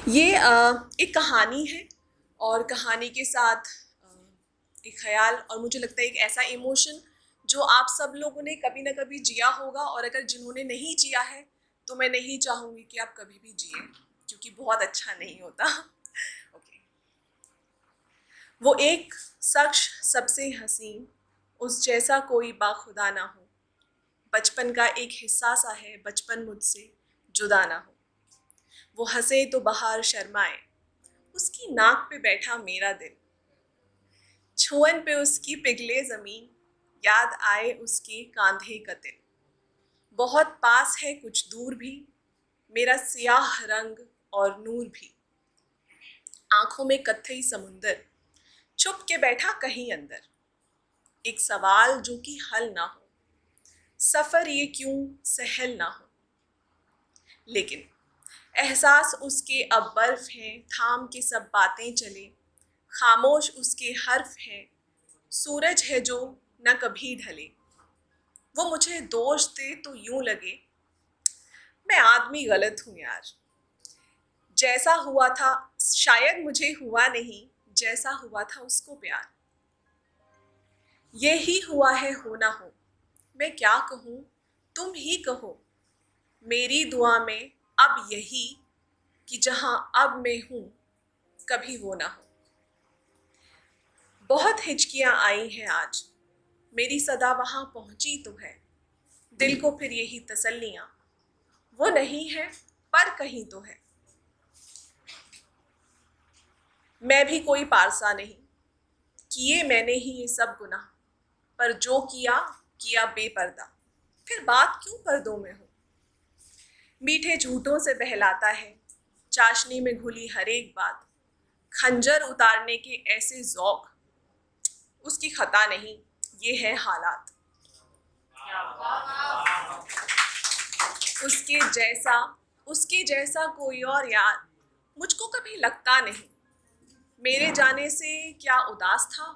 ये एक कहानी है और कहानी के साथ एक ख्याल और मुझे लगता है एक ऐसा इमोशन जो आप सब लोगों ने कभी ना कभी जिया होगा, और अगर जिन्होंने नहीं जिया है तो मैं नहीं चाहूँगी कि आप कभी भी जिए, क्योंकि बहुत अच्छा नहीं होता। ओके। वो एक शख्स सबसे हसीन, उस जैसा कोई बाखुदा ना हो, बचपन का एक हिस्सा सा है बचपन मुझसे जुदा ना हो। वो हंसे तो बाहर शर्माए, उसकी नाक पे बैठा मेरा दिल, छुअन पे उसकी पिघले जमीन, याद आए उसके कांधे का दिल। बहुत पास है कुछ दूर भी, मेरा सियाह रंग और नूर भी, आंखों में कत्थई समुंदर, छुप के बैठा कहीं अंदर। एक सवाल जो कि हल ना हो, सफर ये क्यों सहल ना हो। लेकिन एहसास उसके अब बर्फ हैं, थाम के सब बातें चले, खामोश उसके हर्फ हैं, सूरज है जो न कभी ढले। वो मुझे दोष दे तो यूं लगे मैं आदमी गलत हूं यार, जैसा हुआ था शायद मुझे हुआ नहीं, जैसा हुआ था उसको प्यार। ये ही हुआ है हो ना हो, मैं क्या कहूँ तुम ही कहो। मेरी दुआ में अब यही कि जहां अब मैं हूँ कभी वो ना हो। बहुत हिचकियां आई हैं आज, मेरी सदा वहां पहुंची तो है, दिल को फिर यही तसल्लियां, वो नहीं है पर कहीं तो है। मैं भी कोई पारसा नहीं, किए मैंने ही ये सब गुनाह, पर जो किया किया बेपर्दा, फिर बात क्यों पर्दों में हो। मीठे झूठों से बहलाता है, चाशनी में घुली हर एक बात, खंजर उतारने के ऐसे जौक, उसकी खता नहीं ये है हालात। उसके जैसा कोई और यार मुझको कभी लगता नहीं। मेरे जाने से क्या उदास था,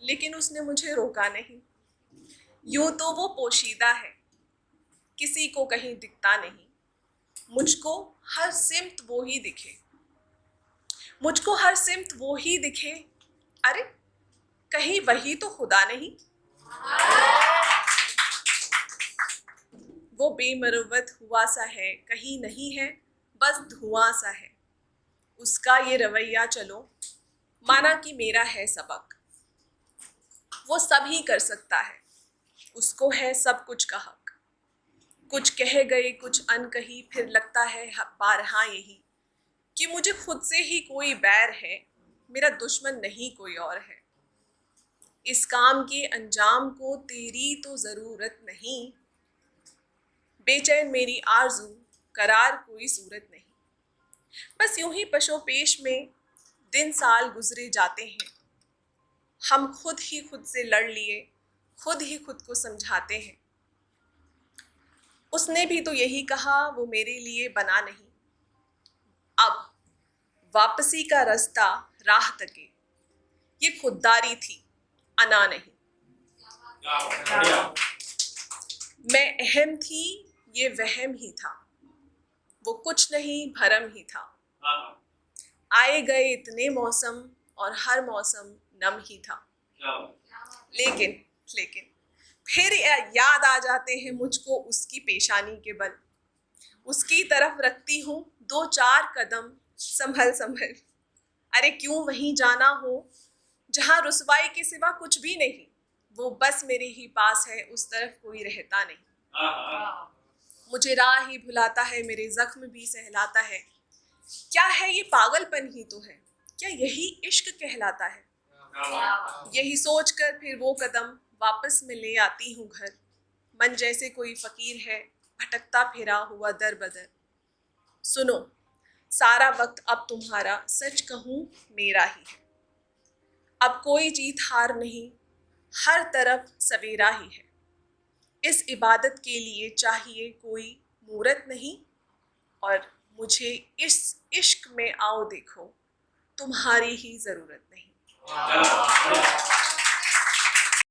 लेकिन उसने मुझे रोका नहीं। यूं तो वो पोशीदा है, किसी को कहीं दिखता नहीं। मुझको हर सिमत वो ही दिखे, मुझको हर सिमत वो ही दिखे। अरे कहीं वही तो खुदा नहीं। वो बेमरवत हुआ सा है, कहीं नहीं है बस धुआं सा है। उसका ये रवैया चलो माना कि मेरा है सबक। वो सब ही कर सकता है, उसको है सब कुछ का हक। कुछ कह गए कुछ अनकही, फिर लगता है बारहा यही कि मुझे खुद से ही कोई बैर है, मेरा दुश्मन नहीं कोई और है। इस काम के अंजाम को तेरी तो जरूरत नहीं, बेचैन मेरी आरज़ू करार कोई सूरत नहीं। बस यूं ही पशोपेश में दिन साल गुजरे जाते हैं, हम खुद ही खुद से लड़ लिए, खुद ही खुद को समझाते हैं। उसने भी तो यही कहा वो मेरे लिए बना नहीं, अब वापसी का रास्ता राह तके, ये खुददारी थी अना नहीं। मैं अहम थी ये वहम ही था, वो कुछ नहीं भरम ही था। आए गए इतने मौसम और हर मौसम नम ही था। लेकिन लेकिन फिर याद आ जाते हैं मुझको उसकी पेशानी के बल, उसकी तरफ रखती हूँ दो चार कदम संभल संभल। अरे क्यों वहीं जाना हो जहाँ रुसवाई के सिवा कुछ भी नहीं, वो बस मेरे ही पास है उस तरफ कोई रहता नहीं। मुझे राह ही भुलाता है, मेरे जख्म भी सहलाता है। क्या है ये पागलपन ही तो है, क्या यही इश्क कहलाता है। यही सोचकर फिर वो कदम वापस में ले आती हूँ घर, मन जैसे कोई फकीर है भटकता फिरा हुआ दर बदर। सुनो सारा वक्त अब तुम्हारा, सच कहूँ मेरा ही है। अब कोई जीत हार नहीं, हर तरफ सवेरा ही है। इस इबादत के लिए चाहिए कोई मूरत नहीं, और मुझे इस इश्क में आओ देखो तुम्हारी ही जरूरत नहीं।